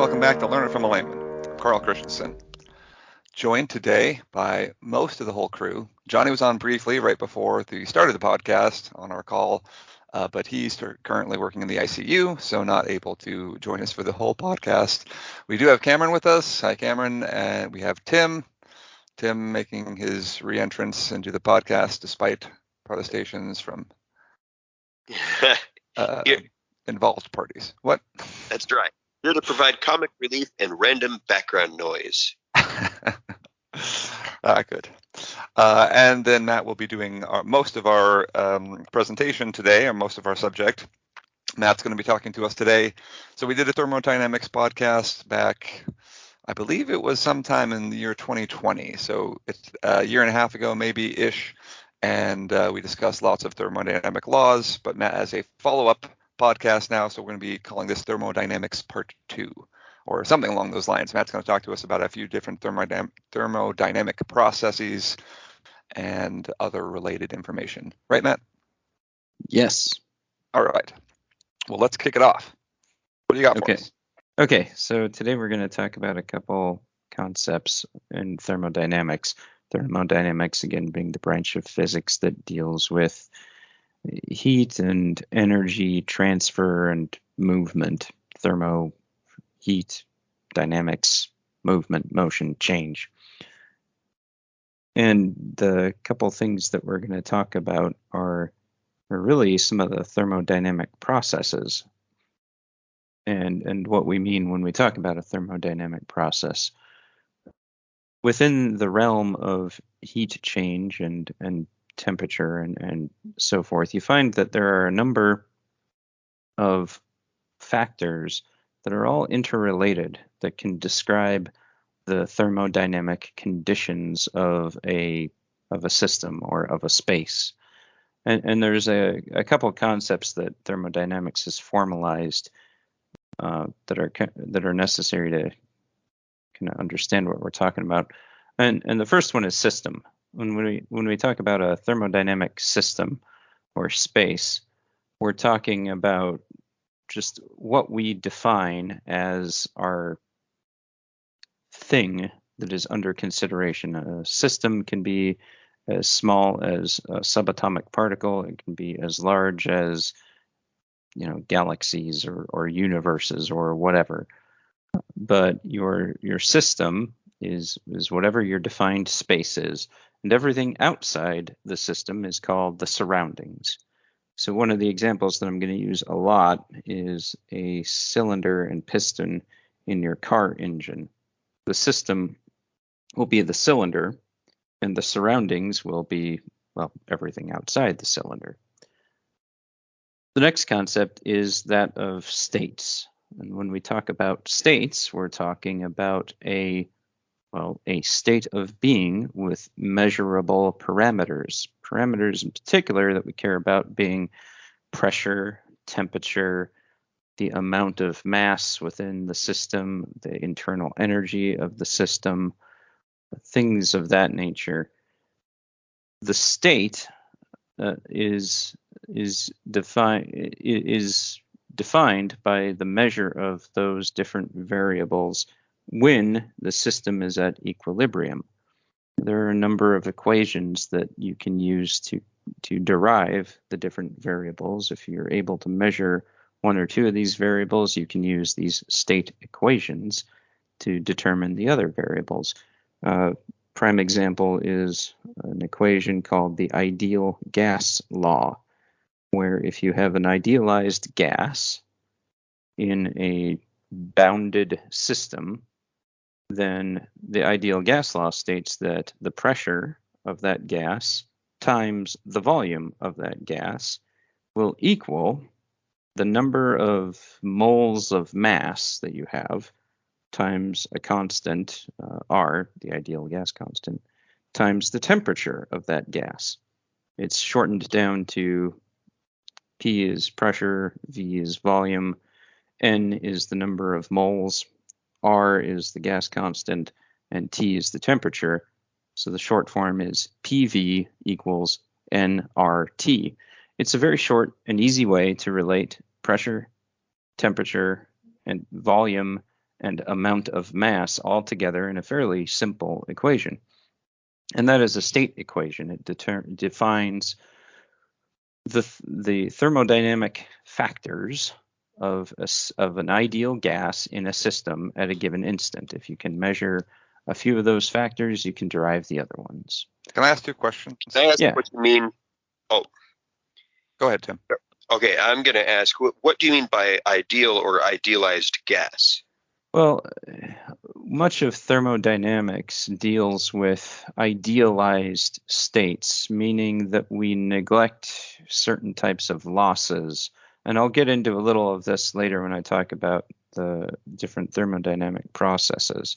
welcome back to Learn It from a Layman. I'm Carl Christensen, joined today by most of the whole crew. Johnny was on briefly right before the start of the podcast on our call, but he's currently working in the ICU, so not able to join us for the whole podcast. We do have Cameron with us. Hi, Cameron. And we have Tim making his re-entrance into the podcast despite protestations from involved parties. What? That's right. Here to provide comic relief and random background noise. Good. And then Matt will be doing most of our presentation today, or most of our subject. Matt's going to be talking to us today. So we did a thermodynamics podcast back, I believe it was sometime in the year 2020. So it's a year and a half ago, maybe-ish. And we discussed lots of thermodynamic laws, but Matt has a follow-up podcast now, so we're going to be calling this Thermodynamics Part II, or something along those lines. Matt's going to talk to us about a few different thermodynamic processes and other related information. Right, Matt? Yes. All right. Well, let's kick it off. What do you got for us? Okay, so today we're going to talk about a couple concepts in thermodynamics. Thermodynamics, again, being the branch of physics that deals with heat and energy transfer and movement. Thermo, heat, dynamics, movement, motion, change. And the couple things that we're going to talk about are really some of the thermodynamic processes and what we mean when we talk about a thermodynamic process. Within the realm of heat change and temperature and so forth, you find that there are a number of factors that are all interrelated that can describe the thermodynamic conditions of a system or of a space. And there's a couple of concepts that thermodynamics has formalized that are necessary to kind of understand what we're talking about. And the first one is system. When we talk about a thermodynamic system or space, we're talking about just what we define as our thing that is under consideration. A system can be as small as a subatomic particle. It can be as large as, galaxies or universes or whatever. But your system is whatever your defined space is, and everything outside the system is called the surroundings. So one of the examples that I'm going to use a lot is a cylinder and piston in your car engine. The system will be the cylinder, and the surroundings will be, everything outside the cylinder. The next concept is that of states. And when we talk about states, we're talking about a state of being with measurable parameters. Parameters in particular that we care about being pressure, temperature, the amount of mass within the system, the internal energy of the system, things of that nature. The state is defined by the measure of those different variables when the system is at equilibrium. There are a number of equations that you can use to derive the different variables. If you're able to measure one or two of these variables, you can use these state equations to determine the other variables. Prime example is an equation called the ideal gas law, where if you have an idealized gas in a bounded system, then the ideal gas law states that the pressure of that gas times the volume of that gas will equal the number of moles of mass that you have times a constant, R, the ideal gas constant, times the temperature of that gas. It's shortened down to P is pressure, V is volume, N is the number of moles, R is the gas constant, and T is the temperature. So the short form is PV equals nRT. It's a very short and easy way to relate pressure, temperature, and volume and amount of mass all together in a fairly simple equation. And that is a state equation. It defines the thermodynamic factors of an ideal gas in a system at a given instant. If you can measure a few of those factors, you can derive the other ones. Can I ask 2 questions? Can I ask Yeah. what you mean? Oh, Go ahead, Tim. okay. I'm going to ask, what do you mean by ideal or idealized gas? Well, much of thermodynamics deals with idealized states, meaning that we neglect certain types of losses. And I'll get into a little of this later when I talk about the different thermodynamic processes.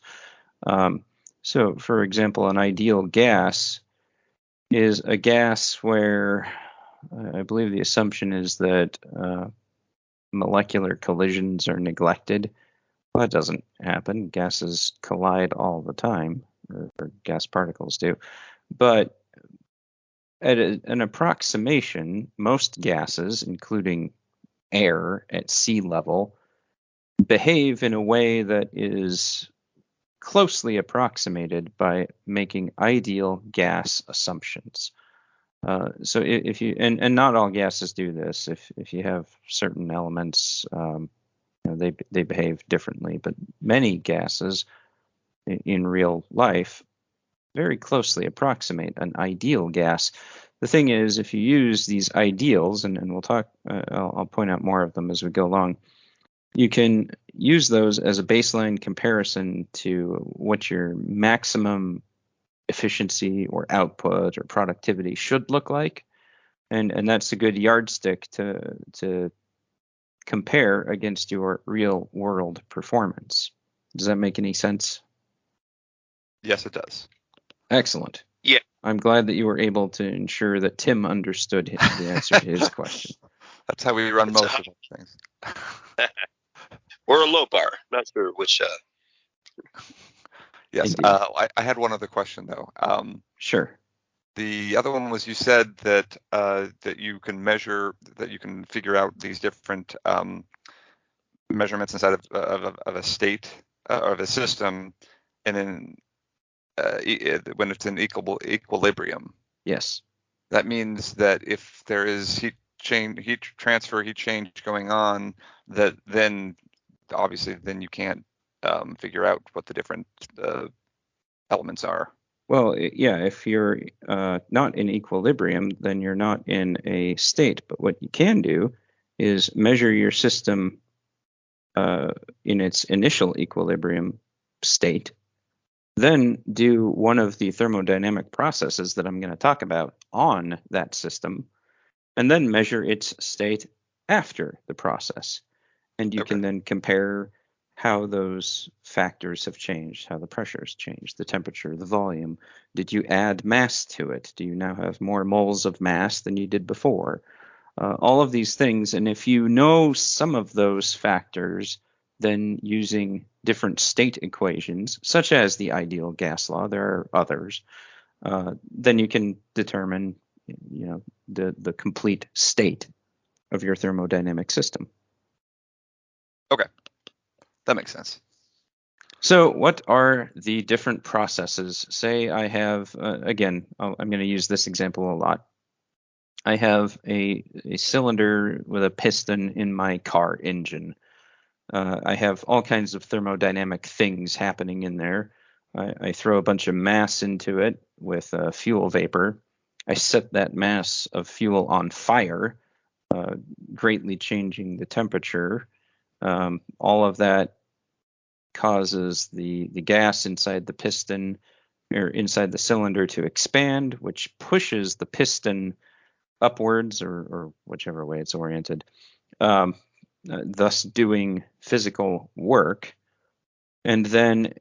So, for example, an ideal gas is a gas where I believe the assumption is that molecular collisions are neglected. Well, that doesn't happen. Gases collide all the time, or gas particles do. But at an approximation, most gases, including air at sea level, behave in a way that is closely approximated by making ideal gas assumptions. So if you and not all gases do this. If you have certain elements, they behave differently. But many gases in real life very closely approximate an ideal gas. The thing is, if you use these ideals, and we'll talk, I'll point out more of them as we go along. You can use those as a baseline comparison to what your maximum efficiency or output or productivity should look like, and that's a good yardstick to compare against your real world performance. Does that make any sense? Yes, it does. Excellent. Yeah. I'm glad that you were able to ensure that Tim understood the answer to his question. That's how we run most of our things. Or a low bar. Not sure which. Yes. I had one other question though. Sure. The other one was, you said that that you can measure, that you can figure out these different measurements inside of a state or of a system, and then when it's in equilibrium. Yes. That means that if there is heat transfer, heat change going on, that then obviously then you can't figure out what the different elements are. Well, yeah, if you're not in equilibrium, then you're not in a state. But what you can do is measure your system in its initial equilibrium state, then do one of the thermodynamic processes that I'm going to talk about on that system, and then measure its state after the process. And you can then compare how those factors have changed, how the pressure has changed, the temperature, the volume. Did you add mass to it? Do you now have more moles of mass than you did before? All of these things. And if you know some of those factors, then using different state equations, such as the ideal gas law, there are others, then you can determine, the complete state of your thermodynamic system. Okay. That makes sense. So what are the different processes? Say I have, again, I'm going to use this example a lot. I have a cylinder with a piston in my car engine. I have all kinds of thermodynamic things happening in there. I throw a bunch of mass into it with fuel vapor. I set that mass of fuel on fire, greatly changing the temperature. All of that causes the gas inside the piston or inside the cylinder to expand, which pushes the piston upwards or whichever way it's oriented, thus doing physical work. And then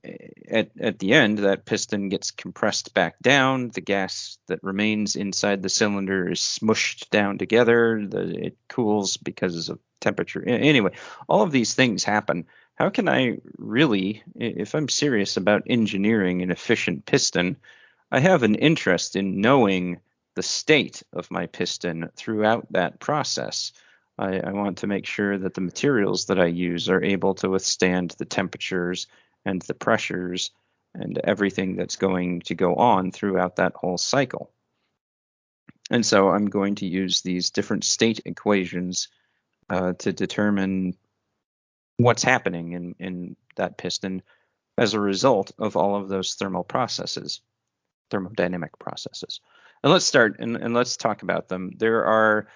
at the end, that piston gets compressed back down. The gas that remains inside the cylinder is smushed down together. It cools because of temperature. Anyway, all of these things happen. How can I really, if I'm serious about engineering an efficient piston, I have an interest in knowing the state of my piston throughout that process. I want to make sure that the materials that I use are able to withstand the temperatures and the pressures and everything that's going to go on throughout that whole cycle. And so I'm going to use these different state equations to determine what's happening in that piston as a result of all of those thermodynamic processes. And let's start and let's talk about them. There are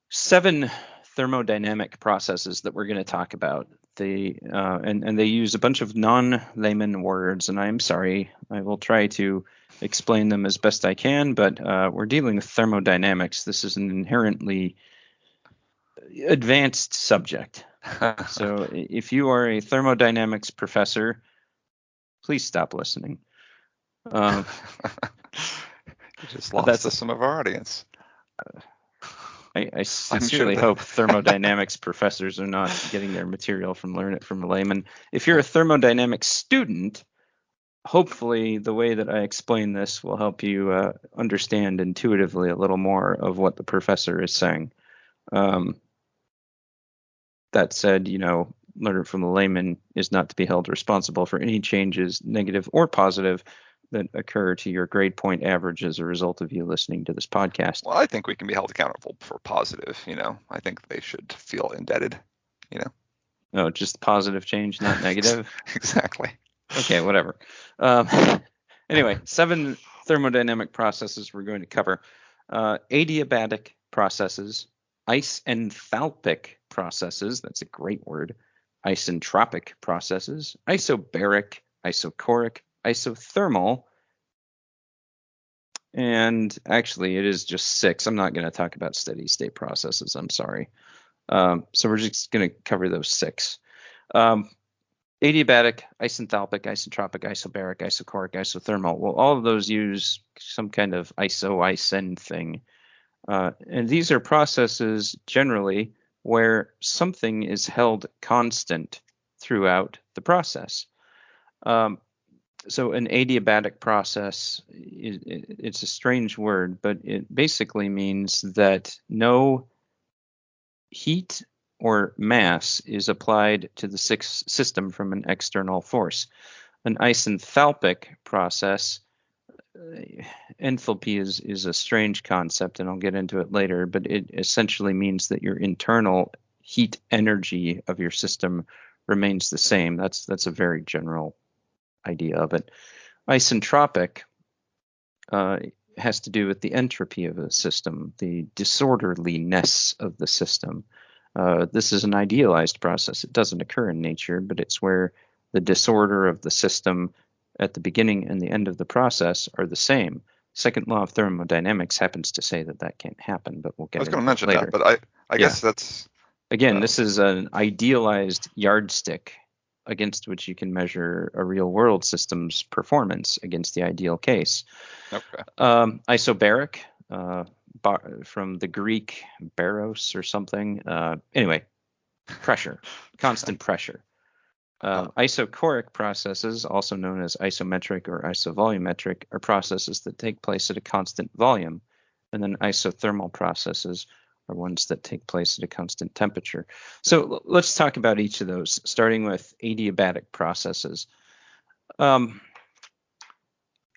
7 thermodynamic processes that we're going to talk about. And they use a bunch of non-layman words, and I'm sorry, I will try to explain them as best I can, but we're dealing with thermodynamics. This is an inherently advanced subject. So if you are a thermodynamics professor, please stop listening. You just lost some of our audience. I sincerely hope thermodynamics professors are not getting their material from Learn It from a Layman. If you're a thermodynamics student, hopefully the way that I explain this will help you understand intuitively a little more of what the professor is saying. That said, Learn It from a Layman is not to be held responsible for any changes, negative or positive, that occur to your grade point average as a result of you listening to this podcast. Well, I think we can be held accountable for positive, I think they should feel indebted, No, just positive change, not negative. Exactly. Okay, whatever. Anyway, 7 thermodynamic processes we're going to cover. Adiabatic processes, isenthalpic processes, that's a great word, isentropic processes, isobaric, isochoric, isothermal, and actually it is just 6. I'm not going to talk about steady state processes, I'm sorry. So we're just going to cover those 6. Adiabatic, isenthalpic, isentropic, isobaric, isochoric, isothermal. Well, all of those use some kind of isen thing. And these are processes generally where something is held constant throughout the process. So an adiabatic process, it's a strange word, but it basically means that no heat or mass is applied to the system from an external force. An isenthalpic process, enthalpy is a strange concept, and I'll get into it later, but it essentially means that your internal heat energy of your system remains the same. That's a very general idea of it. Isentropic has to do with the entropy of the system, the disorderliness of the system. This is an idealized process. It doesn't occur in nature, but it's where the disorder of the system at the beginning and the end of the process are the same. Second law of thermodynamics happens to say that can't happen, but we'll get into it later. I was going to mention that, but I guess that's... Again, this is an idealized yardstick against which you can measure a real-world system's performance against the ideal case. Okay. Isobaric, from the Greek baros or something. Anyway, pressure, constant pressure. Isochoric processes, also known as isometric or isovolumetric, are processes that take place at a constant volume. And then isothermal processes are ones that take place at a constant temperature. So let's talk about each of those, starting with adiabatic processes.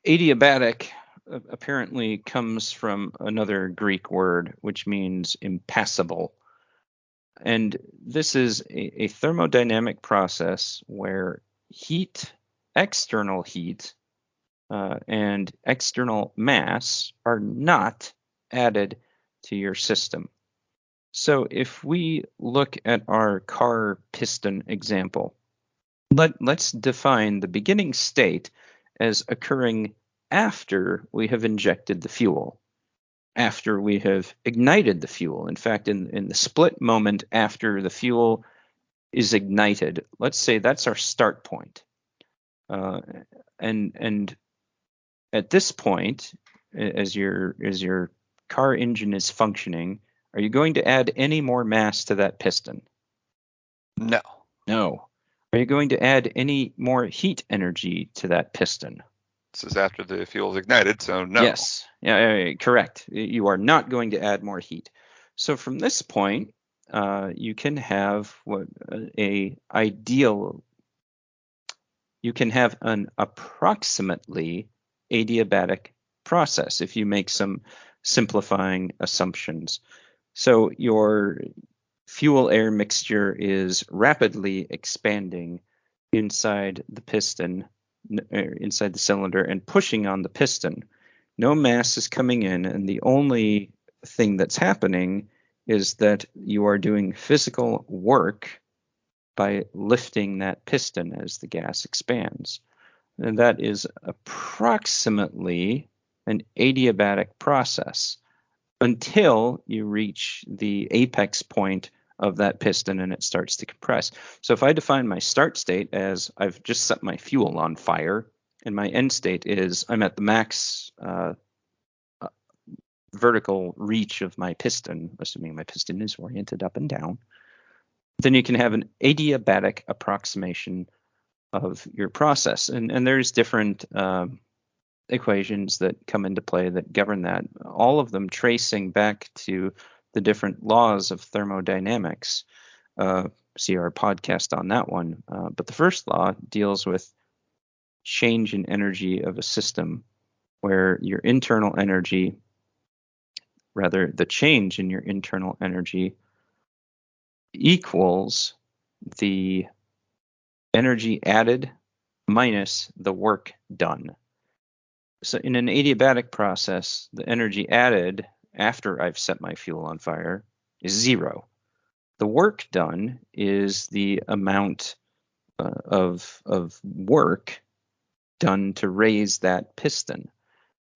Adiabatic apparently comes from another Greek word, which means impassible. And this is a thermodynamic process where heat, external heat, and external mass are not added to your system. So if we look at our car piston example, let's define the beginning state as occurring after we have injected the fuel, after we have ignited the fuel. In fact, in the split moment after the fuel is ignited, let's say that's our start point. And at this point, as your car engine is functioning, are you going to add any more mass to that piston? No. No. Are you going to add any more heat energy to that piston? This is after the fuel is ignited, so no. Yes. Yeah, correct. You are not going to add more heat. So from this point, you can have an approximately adiabatic process if you make some simplifying assumptions. So your fuel-air mixture is rapidly expanding inside the piston, inside the cylinder, and pushing on the piston. No mass is coming in, and the only thing that's happening is that you are doing physical work by lifting that piston as the gas expands. And that is approximately an adiabatic process until you reach the apex point of that piston and it starts to compress. So if I define my start state as I've just set my fuel on fire, and my end state is I'm at the max vertical reach of my piston, assuming my piston is oriented up and down, then you can have an adiabatic approximation of your process. And there's different equations that come into play that govern that, all of them tracing back to the different laws of thermodynamics. See our podcast on that one. But the first law deals with change in energy of a system, where your internal energy, rather the change in your internal energy, equals the energy added minus the work done. So in an adiabatic process, the energy added after I've set my fuel on fire is 0. The work done is the amount of work done to raise that piston.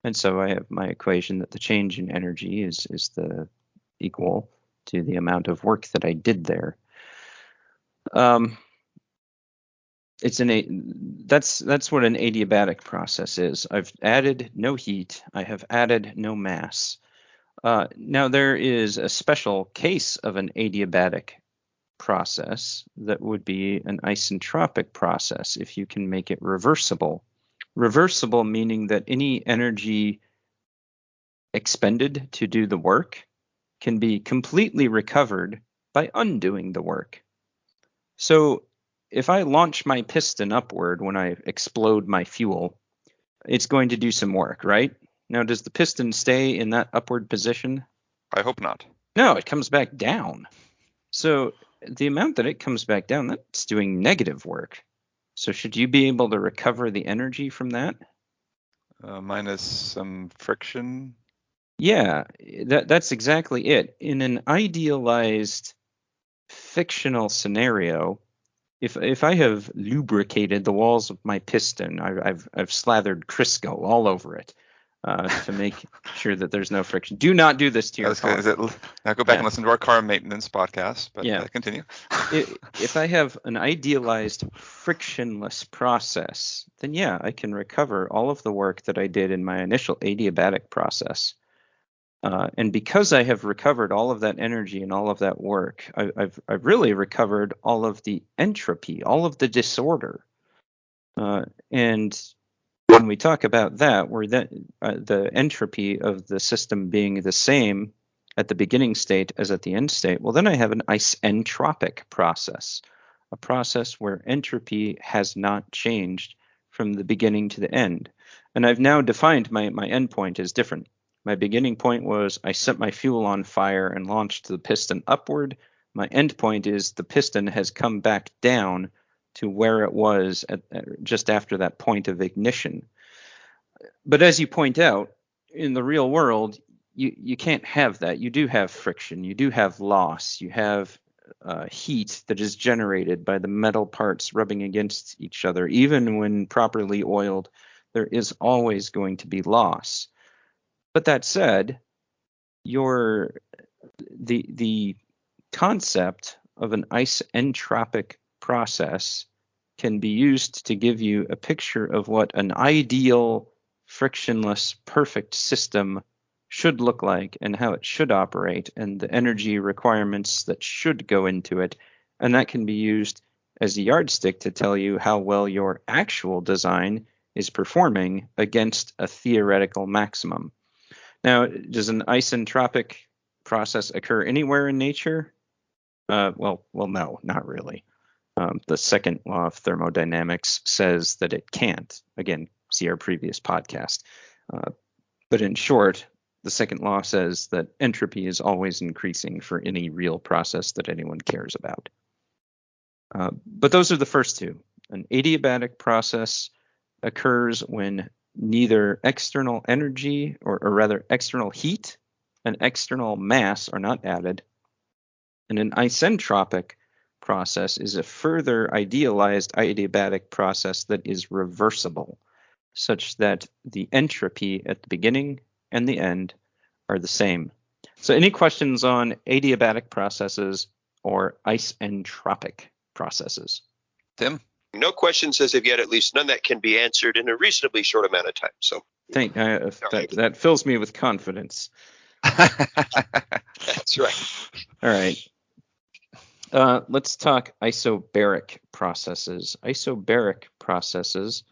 And so I have my equation that the change in energy is the equal to the amount of work that I did there. That's what an adiabatic process is. I've added no heat. I have added no mass. Now there is a special case of an adiabatic process that would be an isentropic process if you can make it reversible. Reversible meaning that any energy expended to do the work can be completely recovered by undoing the work. So if I launch my piston upward when I explode my fuel, it's going to do some work, right? Now, does the piston stay in that upward position? I hope not. No, it comes back down. So the amount that it comes back down, that's doing negative work. So should you be able to recover the energy from that? Minus some friction. Yeah, that's exactly it. In an idealized fictional scenario, if I have lubricated the walls of my piston, I've slathered Crisco all over it to make sure that there's no friction. Do not do this to your car. Now go back and listen to our car maintenance podcast. But continue. If I have an idealized frictionless process, then I can recover all of the work that I did in my initial adiabatic process. And because I have recovered all of that energy and all of that work, I've really recovered all of the entropy, all of the disorder. And when we talk about that, where the entropy of the system being the same at the beginning state as at the end state, well, then I have an isentropic process, a process where entropy has not changed from the beginning to the end. And I've now defined my endpoint as different. My beginning point was I set my fuel on fire and launched the piston upward. My end point is the piston has come back down to where it was just after that point of ignition. But as you point out, in the real world, you can't have that. You do have friction. You do have loss. You have heat that is generated by the metal parts rubbing against each other. Even when properly oiled, there is always going to be loss. But that said, the concept of an isentropic process can be used to give you a picture of what an ideal, frictionless, perfect system should look like and how it should operate and the energy requirements that should go into it. And that can be used as a yardstick to tell you how well your actual design is performing against a theoretical maximum. Now, does an isentropic process occur anywhere in nature? No, not really. The second law of thermodynamics says that it can't. Again, see our previous podcast. But in short, the second law says that entropy is always increasing for any real process that anyone cares about. But those are the first two. An adiabatic process occurs when neither external energy, or rather external heat and external mass are not added. And an isentropic process is a further idealized adiabatic process that is reversible, such that the entropy at the beginning and the end are the same. So any questions on adiabatic processes or isentropic processes? Tim? No questions as of yet, at least none that can be answered in a reasonably short amount of time. So that fills me with confidence. That's right. All right. Let's talk isobaric processes. Isobaric processes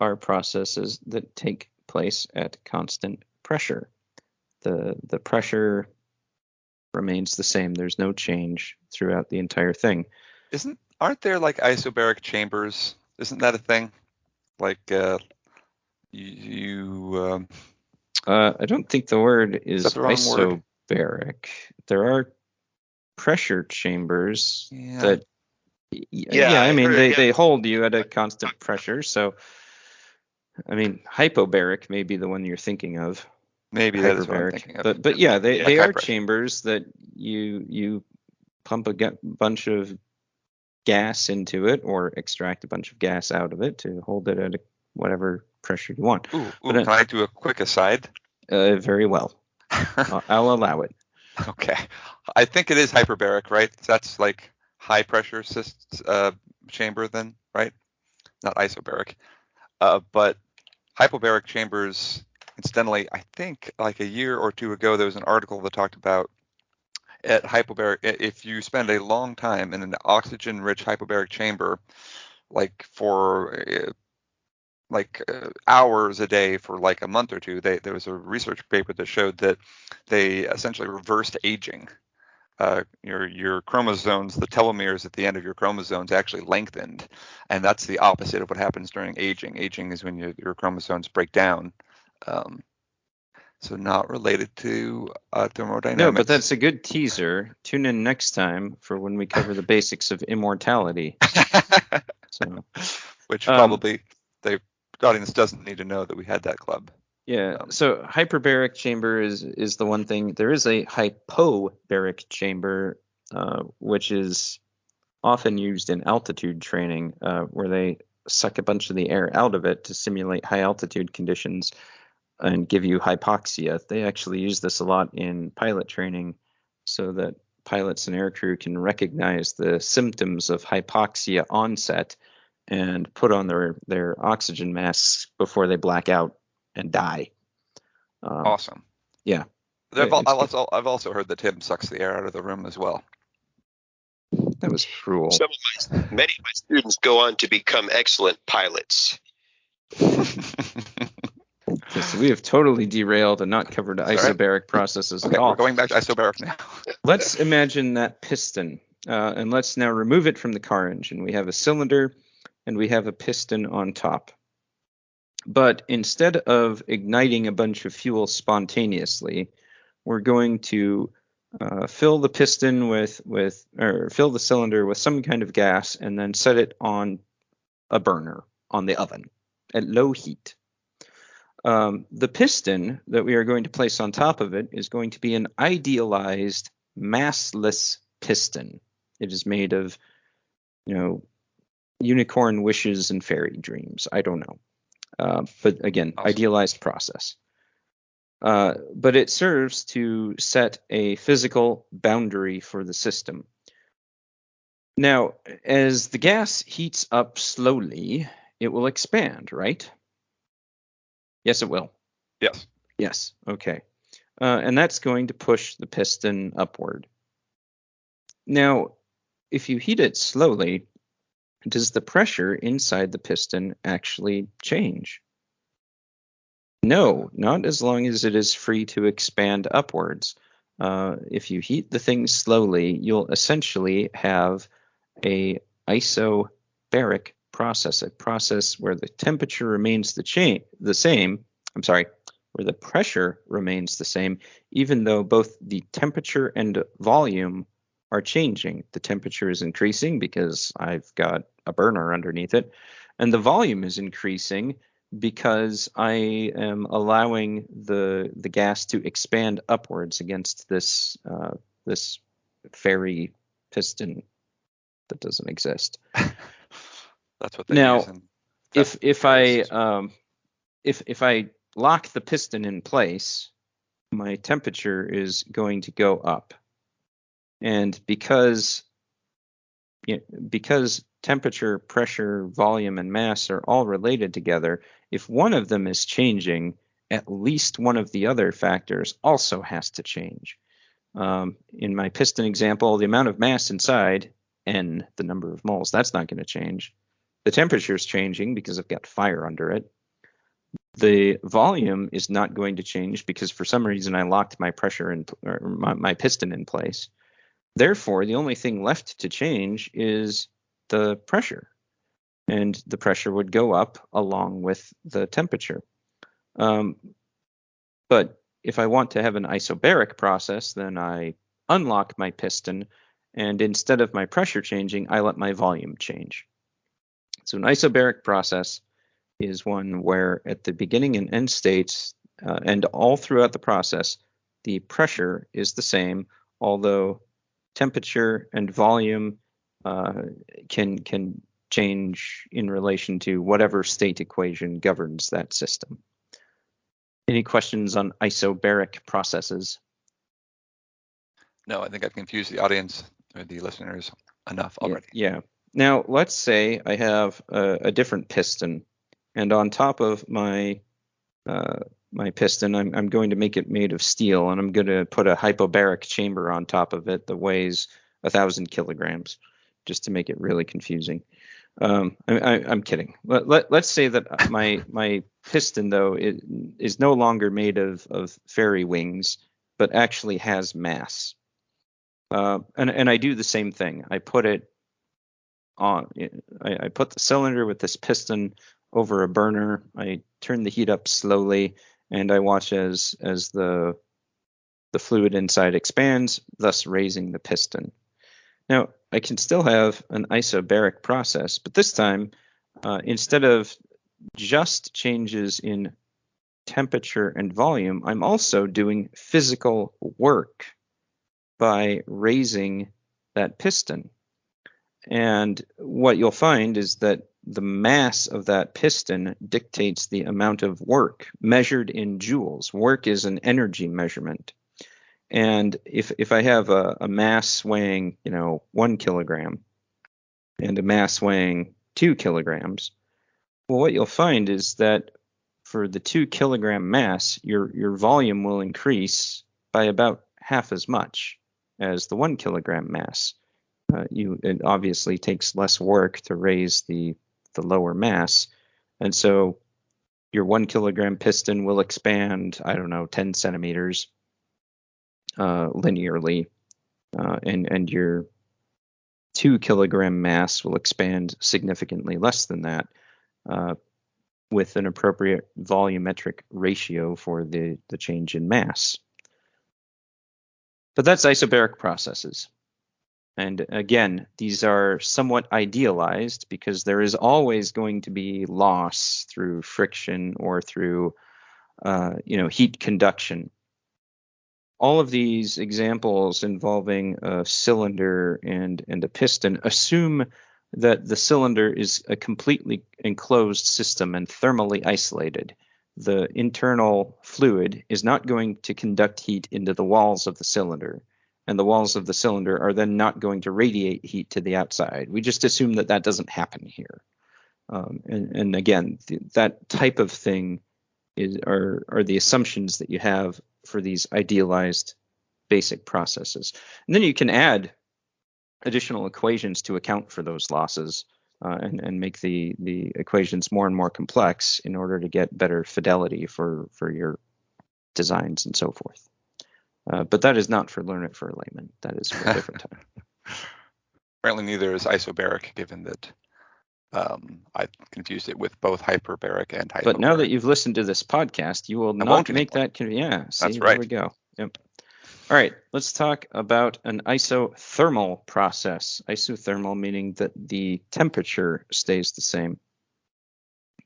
are processes that take place at constant pressure. The pressure remains the same. There's no change throughout the entire thing. Aren't there like isobaric chambers? Isn't that a thing? Like I don't think the word is the wrong isobaric. word? There are pressure chambers I mean, heard, they hold you at a constant pressure. So, I mean, hypobaric may be the one you're thinking of. Maybe that is what I'm thinking of. But yeah, they are pressure chambers that you pump a bunch of gas into it or extract a bunch of gas out of it to hold it at whatever pressure you want. Can I do a quick aside? Very well. I'll allow it. Okay. I think it is hyperbaric, right? That's like high pressure chamber then, right? Not isobaric. But hypobaric chambers, incidentally, I think like a year or two ago, there was an article that talked about at hypobaric, if you spend a long time in an oxygen-rich hypobaric chamber, like for hours a day for like a month or two, there was a research paper that showed that they essentially reversed aging. Your chromosomes, the telomeres at the end of your chromosomes actually lengthened, and that's the opposite of what happens during aging. Aging is when your chromosomes break down. So not related to thermodynamics. No, but that's a good teaser. Tune in next time for when we cover the basics of immortality. Which probably the audience doesn't need to know that we had that club. Yeah. So hyperbaric chamber is the one thing. There is a hypobaric chamber, which is often used in altitude training, where they suck a bunch of the air out of it to simulate high altitude conditions and give you hypoxia. They actually use this a lot in pilot training so that pilots and aircrew can recognize the symptoms of hypoxia onset and put on their oxygen masks before they black out and die. Awesome. Yeah. I've also heard that Tim sucks the air out of the room as well. That was cruel. Many of my students go on to become excellent pilots. Okay, so we have totally derailed and not covered isobaric processes at all. We're going back to isobaric now. Let's imagine that piston, and let's now remove it from the car engine. We have a cylinder, and we have a piston on top. But instead of igniting a bunch of fuel spontaneously, we're going to fill the piston fill the cylinder with some kind of gas, and then set it on a burner on the oven at low heat. The piston that we are going to place on top of it is going to be an idealized massless piston. It is made of, unicorn wishes and fairy dreams. I don't know. But again, awesome. Idealized process. But it serves to set a physical boundary for the system. Now, as the gas heats up slowly, it will expand, right? Yes, it will. Yes. Yes. Okay. And that's going to push the piston upward. Now, if you heat it slowly, does the pressure inside the piston actually change? No, not as long as it is free to expand upwards. if you heat the thing slowly, you'll essentially have a isobaric process, a process where the temperature remains the same. I'm sorry, where the pressure remains the same, even though both the temperature and volume are changing. The temperature is increasing because I've got a burner underneath it, and the volume is increasing because I am allowing the gas to expand upwards against this this fairy piston that doesn't exist. That's what they Now, use. if I lock the piston in place, my temperature is going to go up, and because temperature, pressure, volume, and mass are all related together, if one of them is changing, at least one of the other factors also has to change. In my piston example, the amount of mass inside, N, the number of moles, that's not going to change. The temperature is changing because I've got fire under it. The volume is not going to change because for some reason I locked my my piston in place. Therefore, the only thing left to change is the pressure, and the pressure would go up along with the temperature. But if I want to have an isobaric process, then I unlock my piston, and instead of my pressure changing, I let my volume change. So an isobaric process is one where at the beginning and end states, and all throughout the process, the pressure is the same, although temperature and volume can change in relation to whatever state equation governs that system. Any questions on isobaric processes? No, I think I've confused the audience or the listeners enough already. Yeah. Now, let's say I have a different piston, and on top of my my piston, I'm going to make it made of steel, and I'm going to put a hypobaric chamber on top of it that weighs 1,000 kilograms, just to make it really confusing. I'm kidding. Let's say that my piston, though, is no longer made of fairy wings, but actually has mass. And I do the same thing. I put it on. I put the cylinder with this piston over a burner. I turn the heat up slowly, and I watch as the fluid inside expands, thus raising the piston. Now, I can still have an isobaric process, but this time, instead of just changes in temperature and volume, I'm also doing physical work by raising that piston. And what you'll find is that the mass of that piston dictates the amount of work measured in joules. Work is an energy measurement. And if I have a mass weighing, 1 kilogram and a mass weighing 2 kilograms, well, what you'll find is that for the 2 kilogram mass, your volume will increase by about half as much as the 1 kilogram mass. It obviously takes less work to raise the lower mass, and so your 1 kilogram piston will expand, 10 centimeters linearly, and your 2 kilogram mass will expand significantly less than that, with an appropriate volumetric ratio for the change in mass. But that's isobaric processes. And again, these are somewhat idealized because there is always going to be loss through friction or through heat conduction. All of these examples involving a cylinder and a piston assume that the cylinder is a completely enclosed system and thermally isolated. The internal fluid is not going to conduct heat into the walls of the cylinder, and the walls of the cylinder are then not going to radiate heat to the outside. We just assume that doesn't happen here. And again, that type of thing are the assumptions that you have for these idealized basic processes. And then you can add additional equations to account for those losses and make the equations more and more complex in order to get better fidelity for your designs and so forth. But that is not for Learn It for a Layman. That is for a different time. Apparently neither is isobaric, given that I confused it with both hyperbaric and hypobaric. But now that you've listened to this podcast, you will not won't make anymore. that. Yeah, see, That's there right. we go. Yep. All right, let's talk about an isothermal process. Isothermal meaning that the temperature stays the same.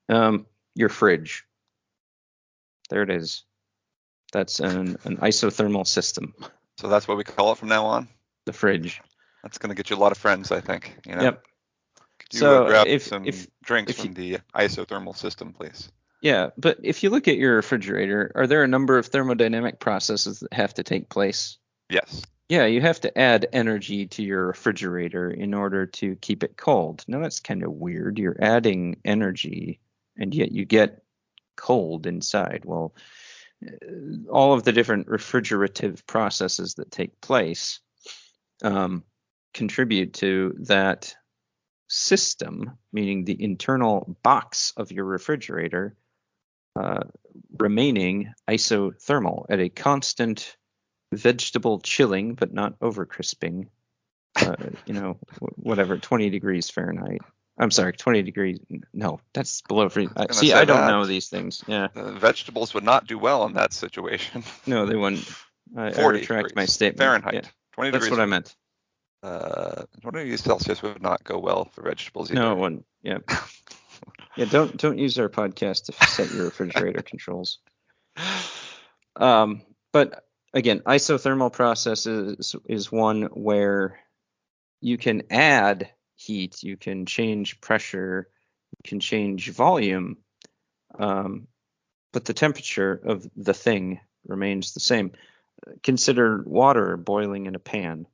Your fridge. There it is. That's an isothermal system. So that's what we call it from now on. The fridge. That's going to get you a lot of friends, I think. You know? Yep. Could you So grab if some drinks from the isothermal system, please? Yeah, but if you look at your refrigerator, are there a number of thermodynamic processes that have to take place? Yes. Yeah, you have to add energy to your refrigerator in order to keep it cold. Now that's kind of weird. You're adding energy and yet you get cold inside. Well, all of the different refrigerative processes that take place contribute to that system, meaning the internal box of your refrigerator, remaining isothermal at a constant vegetable chilling, but not over crisping, whatever, 20 degrees Fahrenheit. I'm sorry, 20 degrees. No, that's below freezing. See, I don't know these things. Yeah. Vegetables would not do well in that situation. No, they wouldn't. I 40 retract degrees my statement. Fahrenheit. Yeah. 20 That's degrees. what I meant. 20 degrees Celsius would not go well for vegetables either. No, it wouldn't. Yeah. Yeah, don't use our podcast to set your refrigerator controls. But again, isothermal process is one where you can add heat, you can change pressure, you can change volume, but the temperature of the thing remains the same. Consider water boiling in a pan.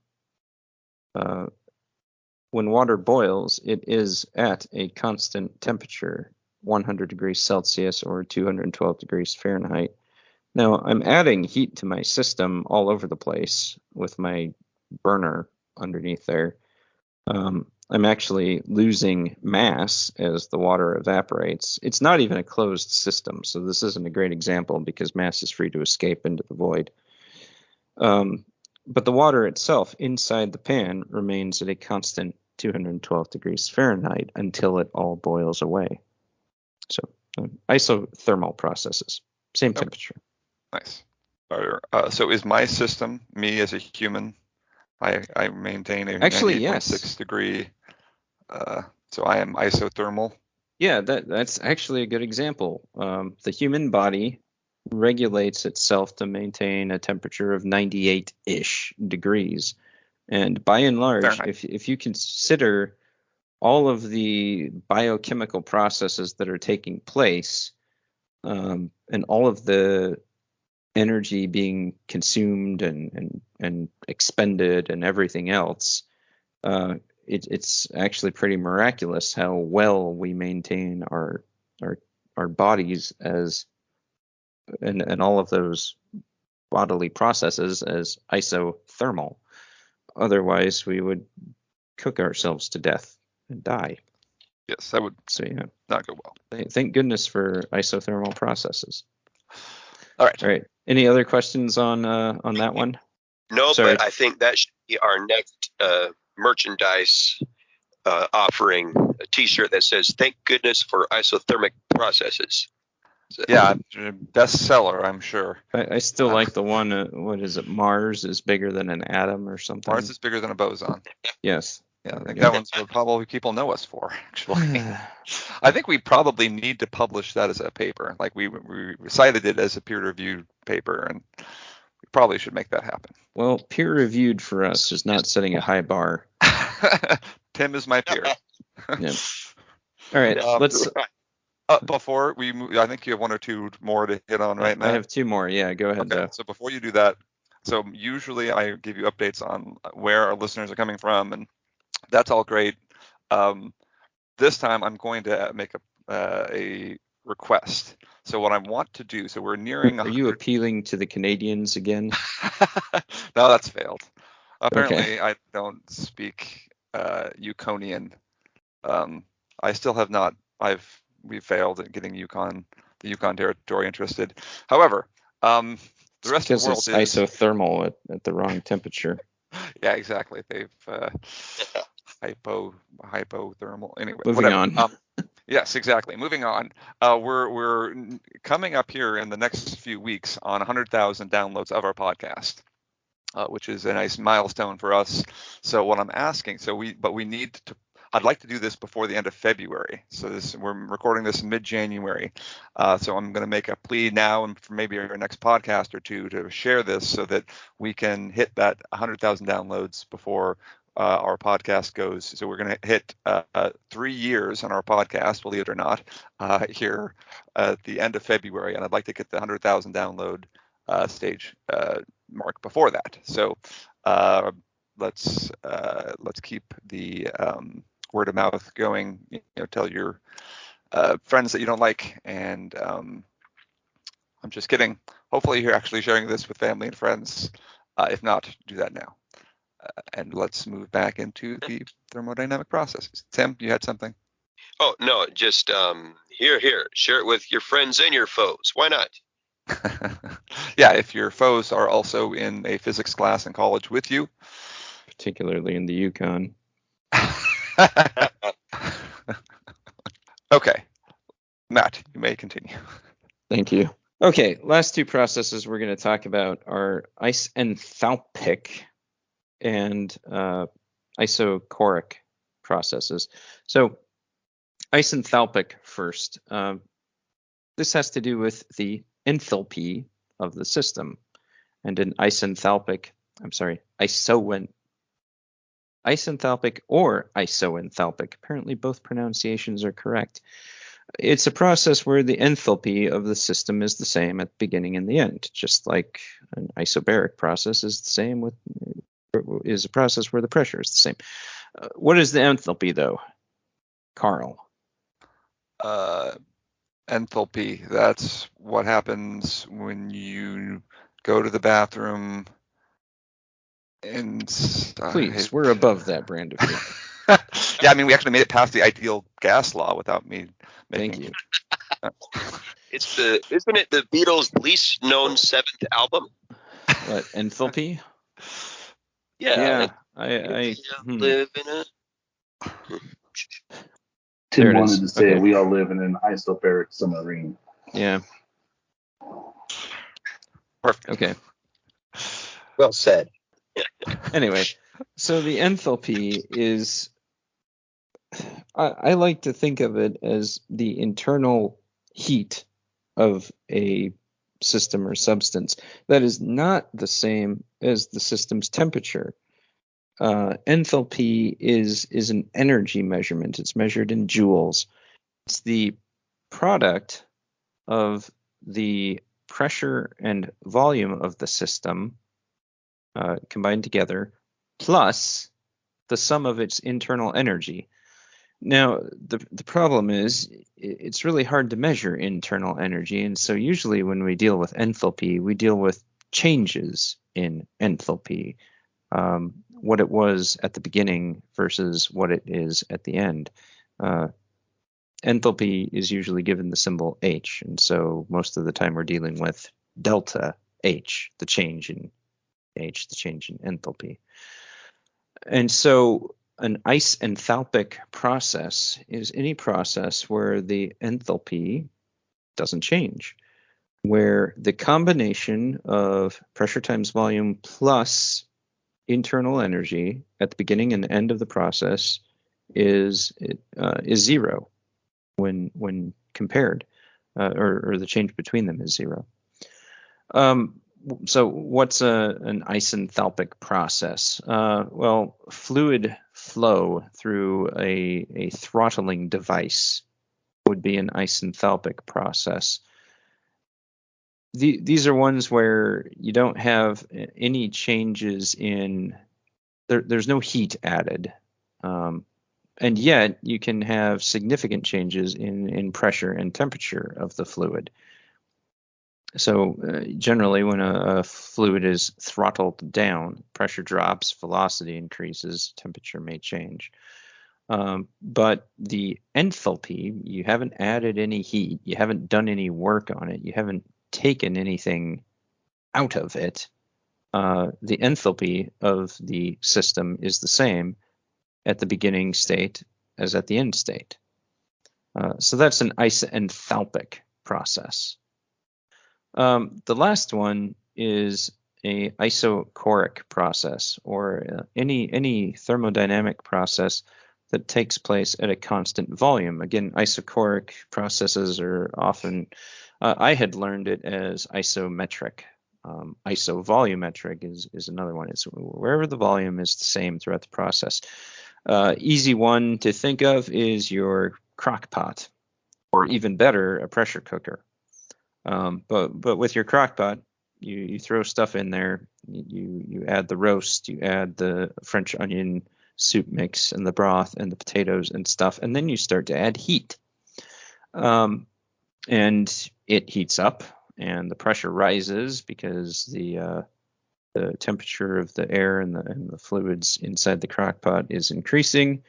When water boils, it is at a constant temperature, 100 degrees Celsius or 212 degrees Fahrenheit. Now, I'm adding heat to my system all over the place with my burner underneath there. I'm actually losing mass as the water evaporates. It's not even a closed system, so this isn't a great example because mass is free to escape into the void. But the water itself inside the pan remains at a constant 212 degrees Fahrenheit until it all boils away. So isothermal processes, same temperature. Nice. So is my system, me as a human, I maintain a 98.6 degree, so I am isothermal? Yeah, that's actually a good example. The human body regulates itself to maintain a temperature of 98-ish degrees. And by and large, if you consider all of the biochemical processes that are taking place, and all of the energy being consumed and expended and everything else, it's actually pretty miraculous how well we maintain our bodies as and all of those bodily processes as isothermal. Otherwise, we would cook ourselves to death and die. Yes, that would not go well. Thank goodness for isothermal processes. All right. Any other questions on that one? No, but I think that should be our next merchandise offering, a T-shirt that says "Thank goodness for isothermic processes." Yeah, bestseller, I'm sure. I still like the one. What is it? Mars is bigger than an atom or something. Mars is bigger than a boson. Yes. Yeah, I think that one's what probably people know us for, actually. I think we probably need to publish that as a paper. Like we cited it as a peer-reviewed paper, and we probably should make that happen. Well, peer-reviewed for us is not setting a high bar. Tim is my peer. Yeah. All right, let's. Before we move, I think you have one or two more to hit on right now. I have two more. Yeah, go ahead. Okay, so before you do that, so usually I give you updates on where our listeners are coming from, and that's all great. This time I'm going to make a request. So what I want to do, so we're nearing. Are you appealing to the Canadians again? No, that's failed. Apparently, I don't speak Yukonian. I still have not. We failed at getting the Yukon territory interested. However, the rest of because the world it's is isothermal at the wrong temperature. yeah, exactly. They've hypothermal. Anyway, Moving whatever. on. Yes, exactly. Moving on. We're coming up here in the next few weeks on 100,000 downloads of our podcast, which is a nice milestone for us. So what I'm asking, we need to. I'd like to do this before the end of February. So we're recording this in mid-January. So I'm going to make a plea now and for maybe our next podcast or two to share this so that we can hit that 100,000 downloads before our podcast goes. So we're going to hit 3 years on our podcast, believe it or not, here at the end of February. And I'd like to get the 100,000 download stage mark before that. So let's keep the word of mouth going. Tell your friends that you don't like, and I'm just kidding. Hopefully, you're actually sharing this with family and friends. If not, do that now. And let's move back into the thermodynamic processes. Tim, you had something? Oh, no, just here. Share it with your friends and your foes. Why not? Yeah, if your foes are also in a physics class in college with you. Particularly in the Yukon. Okay. Matt, you may continue. Thank you. Okay, last two processes we're going to talk about are isenthalpic and isochoric processes. So isenthalpic first. This has to do with the enthalpy of the system. And an isenthalpic or isoenthalpic, apparently both pronunciations are correct. It's a process where the enthalpy of the system is the same at the beginning and the end, just like an isobaric process is a process where the pressure is the same. What is the enthalpy, though, Carl? Enthalpy, that's what happens when you go to the bathroom and Please, we're above that brand of beer. Yeah, I mean, we actually made it past the ideal gas law without me making. Thank you. Isn't it the Beatles' least known seventh album? What, enthalpy? Yeah. I live in a. Tim There it wanted is. to say Okay. we all live in an isobaric submarine. Yeah. Perfect. Okay. Well said. Anyway, so the enthalpy is, I like to think of it as the internal heat of a system or substance. That is not the same as the system's temperature. Enthalpy is an energy measurement. It's measured in joules. It's the product of the pressure and volume of the system combined together, plus the sum of its internal energy. Now, the problem is it's really hard to measure internal energy, and so usually when we deal with enthalpy, we deal with changes in enthalpy, what it was at the beginning versus what it is at the end. Enthalpy is usually given the symbol H, and so most of the time we're dealing with delta H, the change in H, the change in enthalpy. And so an isenthalpic process is any process where the enthalpy doesn't change, where the combination of pressure times volume plus internal energy at the beginning and end of the process is zero when compared, or the change between them is zero. So what's an isenthalpic process? Well, fluid flow through a throttling device would be an isenthalpic process. These are ones where you don't have any changes in, there's no heat added. And yet you can have significant changes in pressure and temperature of the fluid. So generally when a fluid is throttled down, pressure drops, velocity increases, temperature may change. But the enthalpy, you haven't added any heat, you haven't done any work on it, you haven't taken anything out of it, the enthalpy of the system is the same at the beginning state as at the end state. So that's an isenthalpic process. The last one is a isochoric process, or any thermodynamic process that takes place at a constant volume. Again, isochoric processes are often, I had learned it as isometric. Isovolumetric is another one. It's wherever the volume is the same throughout the process. Easy one to think of is your crock pot, or even better, a pressure cooker. But with your crock pot, you throw stuff in there, you add the roast, you add the French onion soup mix and the broth and the potatoes and stuff, and then you start to add heat. And it heats up, and the pressure rises because the temperature of the air and the fluids inside the crock pot is increasing.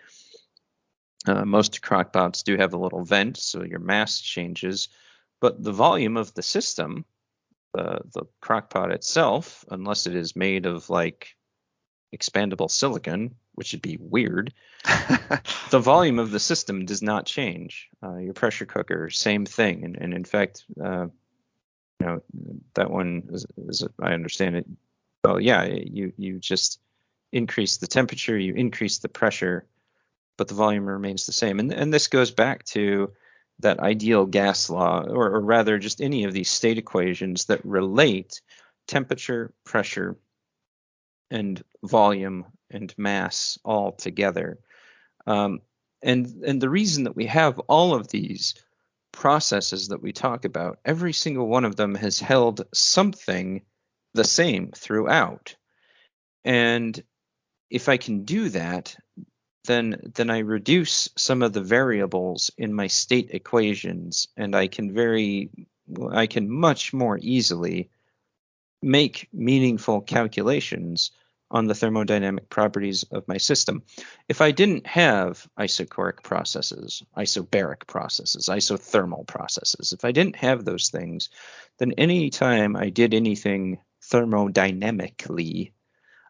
Most crock pots do have a little vent, so your mass changes, but the volume of the system, the crock pot itself, unless it is made of like expandable silicon, which would be weird, the volume of the system does not change. Your pressure cooker, same thing, and in fact, that one is I understand it. Well, yeah, you just increase the temperature, you increase the pressure, but the volume remains the same. And this goes back to that ideal gas law, or rather just any of these state equations that relate temperature, pressure, and volume and mass all together. And the reason that we have all of these processes that we talk about, every single one of them has held something the same throughout. And if I can do that, then I reduce some of the variables in my state equations, and I can much more easily make meaningful calculations on the thermodynamic properties of my system. If I didn't have isochoric processes, isobaric processes, isothermal processes, if I didn't have those things, then any time I did anything thermodynamically,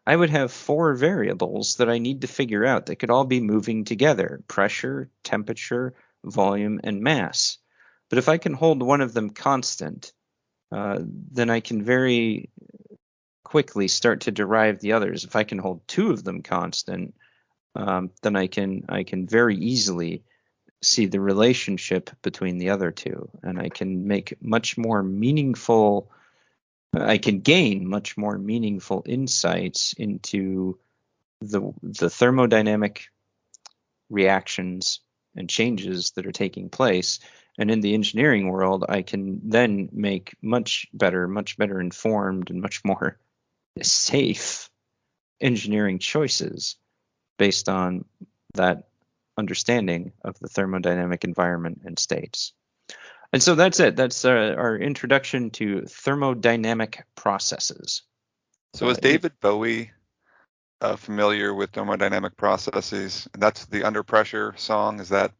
I would have 4 variables that I need to figure out that could all be moving together: pressure, temperature, volume, and mass. But if I can hold one of them constant, then I can very quickly start to derive the others. If I can hold 2 of them constant, then I can very easily see the relationship between the other 2, and I can make much more meaningful. I can gain much more meaningful insights into the thermodynamic reactions and changes that are taking place. And in the engineering world, I can then make much better informed and much more safe engineering choices based on that understanding of the thermodynamic environment and states. And so that's it. That's our introduction to thermodynamic processes. So is David Bowie familiar with thermodynamic processes? And that's the Under Pressure song. Is that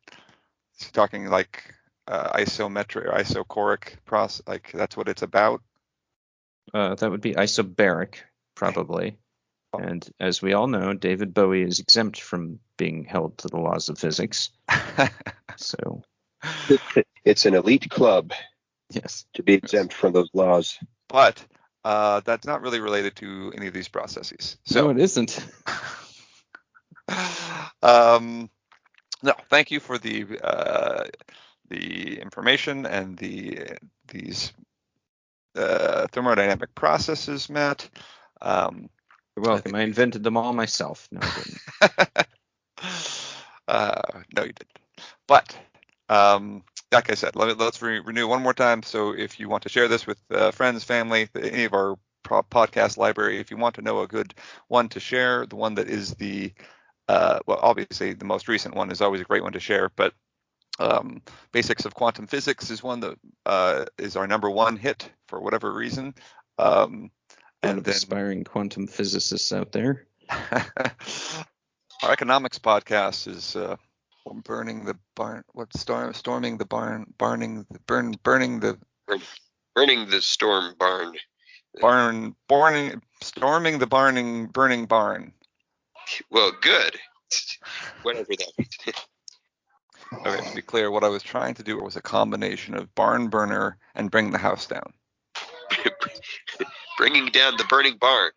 talking like isometric or isochoric process? Like that's what it's about? That would be isobaric, probably. Oh. And as we all know, David Bowie is exempt from being held to the laws of physics. So it's an elite club. Yes, to be exempt from those laws. But that's not really related to any of these processes. So, no, it isn't. No, thank you for the information and these thermodynamic processes, Matt. You're welcome. I invented them all myself. No, I didn't. No, you didn't. But like I said, let's renew one more time. So if you want to share this with friends, family, any of our podcast library, if you want to know a good one to share, the one that is well, obviously the most recent one is always a great one to share, but Basics of Quantum Physics is one that is our #1 hit for whatever reason. And then aspiring quantum physicists out there. Our economics podcast is burning the barn. What's storming the barn? Burning the storm barn. Storming the burning barn. Well, good. Whatever that means. Okay, to be clear, what I was trying to do was a combination of barn burner and bring the house down. Bringing down the burning barn.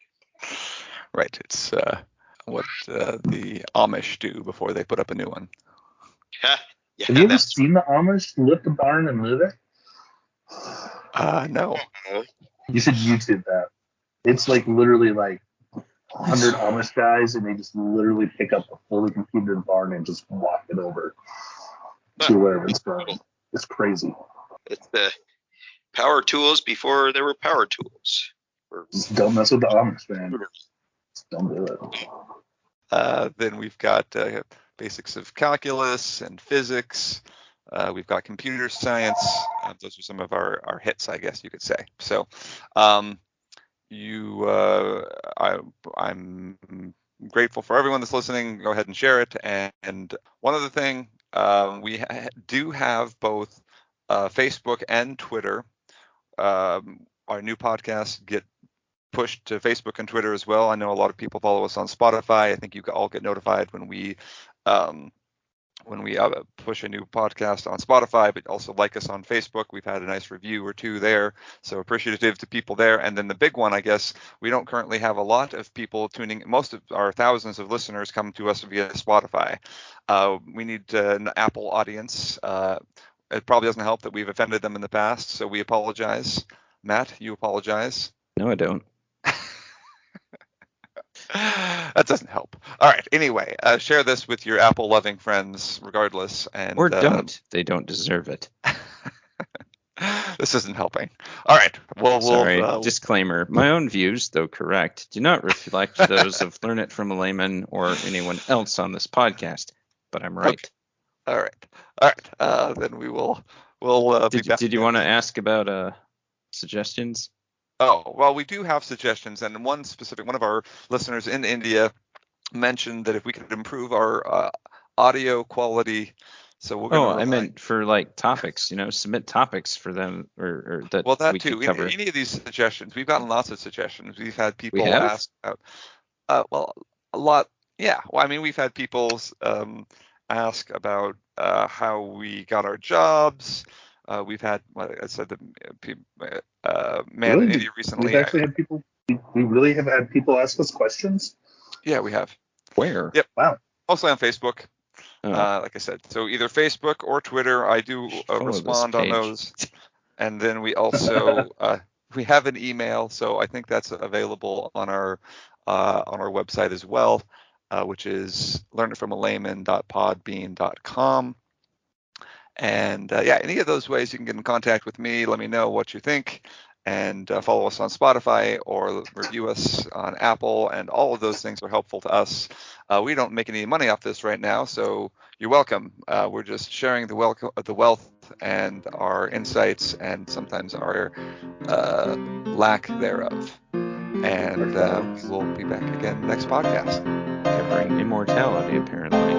Right, it's what the Amish do before they put up a new one. Yeah, Have you ever seen the Amish lift a barn and move it? No. You should YouTube that. It's like literally like 100 Amish guys, and they just literally pick up a fully completed barn and just walk it over to wherever it's going. It's crazy. It's the power tools before there were power tools. Just don't mess with the Amish, man. Just don't do it. Then we've got basics of calculus and physics. We've got computer science. Those are some of our hits, I guess you could say. So I'm grateful for everyone that's listening. Go ahead and share it. And one other thing, we do have both Facebook and Twitter. Our new podcasts get pushed to Facebook and Twitter as well. I know a lot of people follow us on Spotify. I think you all get notified when we push a new podcast on Spotify, but also like us on Facebook. We've had a nice review or two there, so appreciative to people there. And then the big one, I guess, we don't currently have a lot of people tuning. Most of our thousands of listeners come to us via Spotify. We need an Apple audience. It probably doesn't help that we've offended them in the past, so we apologize. Matt, you apologize. No, I don't. That doesn't help. All right. Anyway, share this with your Apple-loving friends, regardless. Or don't. They don't deserve it. This isn't helping. All right. Sorry. Disclaimer. My own views, though correct, do not reflect those of Learn It from a Layman or anyone else on this podcast. But I'm right. Okay. All right. Then we'll be back. Did you want to ask about suggestions? Oh, well, we do have suggestions, and one of our listeners in India mentioned that if we could improve our audio quality, so we're going to. I meant for like topics, submit topipics for them or that. Well, that we too. could cover. Any of these suggestions, we've gotten lots of suggestions. We've had people ask about. Well, a lot. Yeah. Well, I mean, we've had people ask about how we got our jobs. We've had, like I said, Man in India recently. We've actually had people. We really have had people ask us questions. Yeah, we have. Where? Yep. Wow. Mostly on Facebook. Like I said, so either Facebook or Twitter. I do respond on those. And then we also we have an email, so I think that's available on our website as well, which is learnitfromalayman.podbean.com. And any of those ways you can get in contact with me. Let me know what you think, and follow us on Spotify or review us on Apple. And all of those things are helpful to us. We don't make any money off this right now, so you're welcome. We're just sharing the wealth and our insights, and sometimes our lack thereof. And we'll be back again next podcast. Covering immortality, apparently.